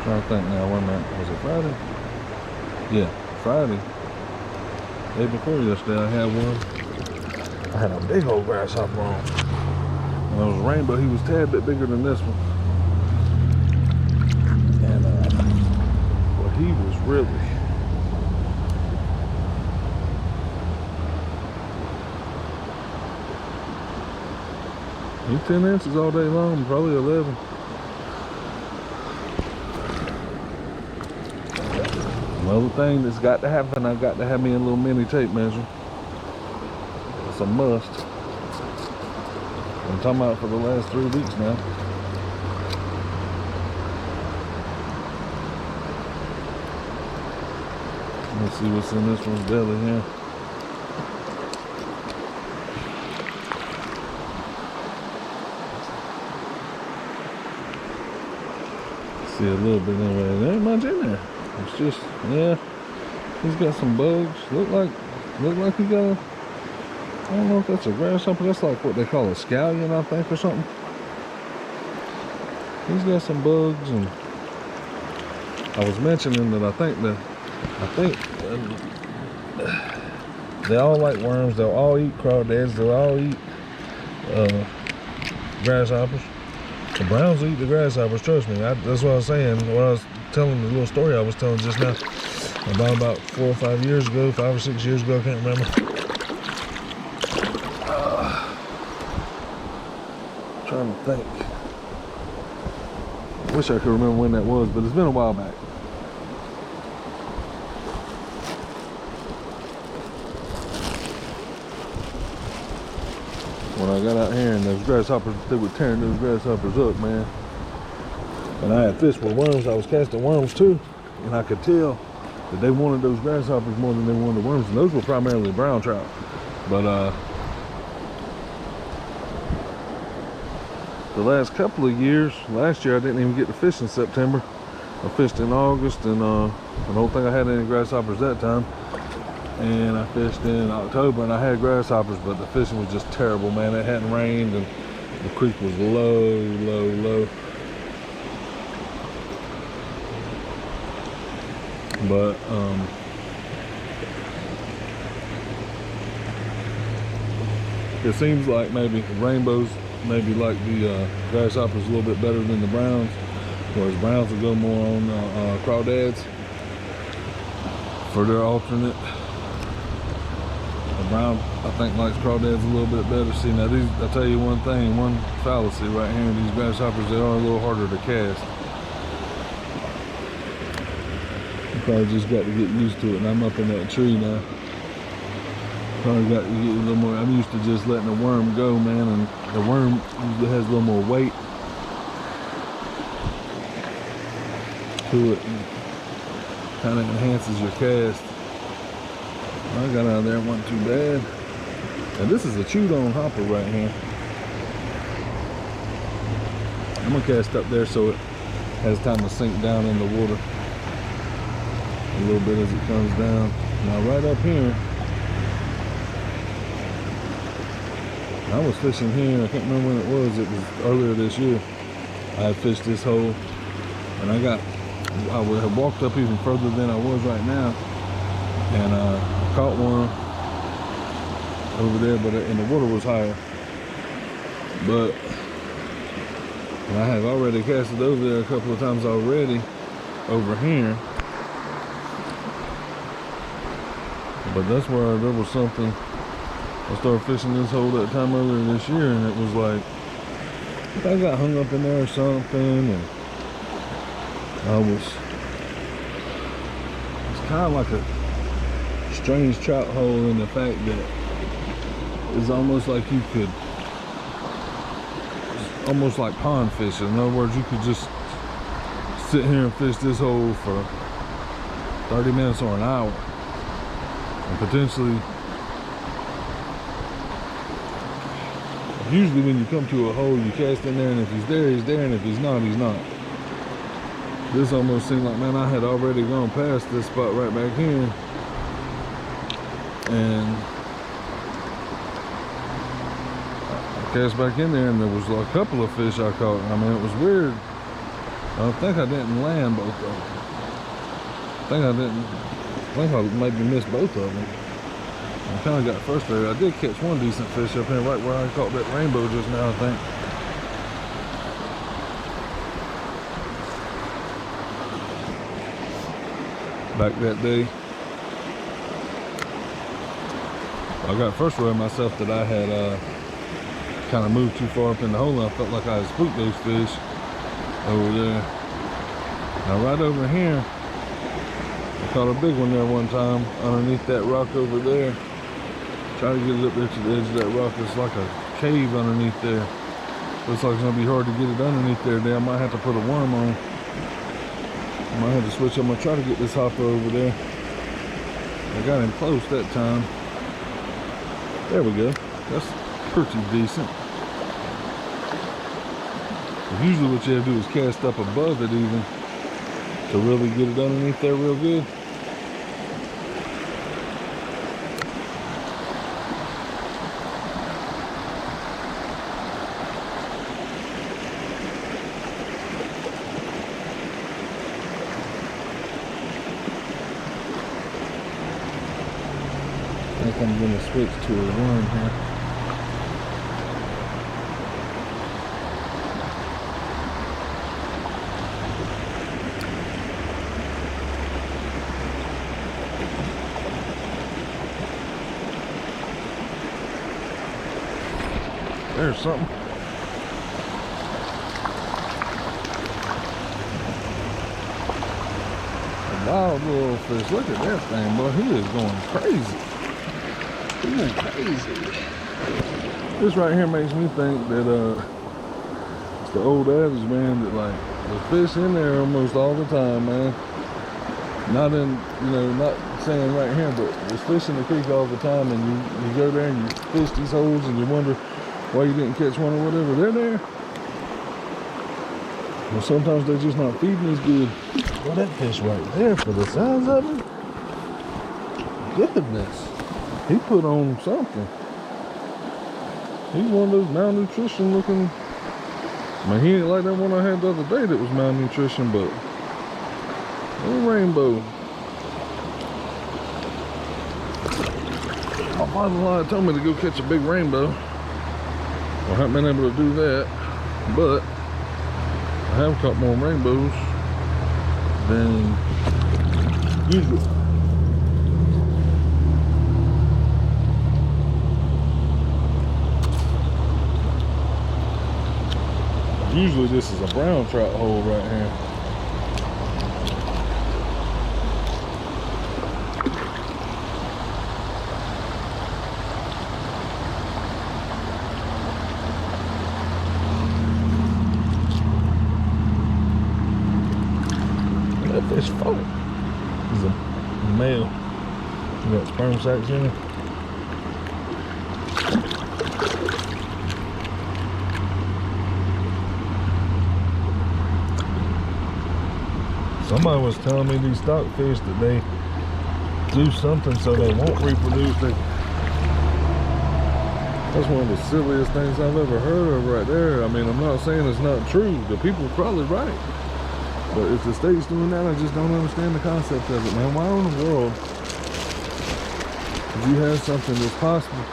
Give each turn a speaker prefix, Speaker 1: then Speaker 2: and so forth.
Speaker 1: trying to think now. Wait a minute. Was it Friday? Yeah, Friday. Day before yesterday, I had one. I had a big old grasshopper on. And it was a rainbow. He was a tad bit bigger than this one. And well, he was really. He's 10 inches all day long, probably 11. Another thing that's got to happen, I got to have me a little mini tape measure. It's a must. I'm talking about for the last 3 weeks now. Let's see what's in this one's belly here. See a little bit anyway. There ain't much in there. It's just, yeah, he's got some bugs. Look like he got a, I don't know if that's a grasshopper. That's like what they call a scallion, I think, or something. He's got some bugs, and I was mentioning that I think they all like worms. They'll all eat crawdads. They'll all eat grasshoppers. The browns eat the grasshoppers, trust me. That's what I was saying when I was telling the little story I was telling just now. About 4 or 5 years ago, 5 or 6 years ago, I can't remember. Trying to think. Wish I could remember when that was, but it's been a while back. When I got out here and those grasshoppers, they were tearing those grasshoppers up, man. And I had fish with worms. I was casting worms too, and I could tell that they wanted those grasshoppers more than they wanted the worms. And those were primarily brown trout. But the last couple of years, last year I didn't even get to fish in September. I fished in August, and I don't think I had any grasshoppers that time. And I fished in October, and I had grasshoppers, but the fishing was just terrible, man. It hadn't rained, and the creek was low. But it seems like maybe rainbows maybe like the grasshoppers a little bit better than the browns, whereas browns will go more on crawdads for their alternate. The brown, I think, likes crawdads a little bit better. See, now these, I'll tell you one thing, one fallacy right here, these grasshoppers, they are a little harder to cast. You probably just got to get used to it, and I'm up in that tree now. Probably got to get a little more, I'm used to just letting the worm go, man, and the worm usually has a little more weight to it, and kind of enhances your cast. I got out of there, it wasn't too bad. And this is a chewed on hopper right here. I'm gonna cast up there so it has time to sink down in the water a little bit as it comes down. Now right up here, I was fishing here, I can't remember when it was earlier this year. I had fished this hole, and I would have walked up even further than I was right now, and I caught one over there, and the water was higher. But I have already casted over there a couple of times already over here. But that's where there was something. I started fishing this hole that time earlier this year, and it was like, I got hung up in there or something, and it's kind of like a strange trout hole in the fact that it's almost like you could, almost like pond fishing. In other words, you could just sit here and fish this hole for 30 minutes or an hour, and potentially, usually when you come to a hole, you cast in there, and if he's there, he's there, and if he's not, he's not. This almost seemed like, man, I had already gone past this spot right back here, and I cast back in there, and there was a couple of fish I caught. I mean, it was weird. I think I didn't land both of them. I think I maybe missed both of them. I kind of got frustrated. I did catch one decent fish up here right where I caught that rainbow just now, I think. Back that day, I got frustrated myself that I had kind of moved too far up in the hole, and I felt like I had spooked those fish over there. Now right over here, I caught a big one there one time underneath that rock over there. Try to get it up there to the edge of that rock. It's like a cave underneath there. Looks like it's gonna be hard to get it underneath there. I might have to put a worm on. I might have to switch. I'm gonna try to get this hopper over there. I got him close that time. There we go. That's pretty decent. Usually what you have to do is cast up above it even to really get it underneath there real good. I think I'm going to switch to a worm here. There's something. A wild little fish. Look at that thing, boy. He is going crazy. He went crazy. This right here makes me think that it's the old adage, man, that like the fish in there almost all the time, man. Not in, you know, not saying right here, but there's fish in the creek all the time, and you go there and you fish these holes and you wonder why you didn't catch one or whatever. They're there. Well, sometimes they're just not feeding as good. Well, that fish right there, for the size of him, goodness, he put on something. He's one of those malnutrition looking. I mean, he ain't like that one I had the other day that was malnutrition, but little rainbow. My father-in-law told me to go catch a big rainbow. I haven't been able to do that, but I have caught more rainbows than usual. Usually this is a brown trout hole right here. That fish fought. He's a male. You got sperm sacs in it. Somebody was telling me these stockfish that they do something so they won't reproduce. That's one of the silliest things I've ever heard of right there. I mean, I'm not saying it's not true. The people are probably right. But if the state's doing that, I just don't understand the concept of it, man. Why in the world, if you have something that's possible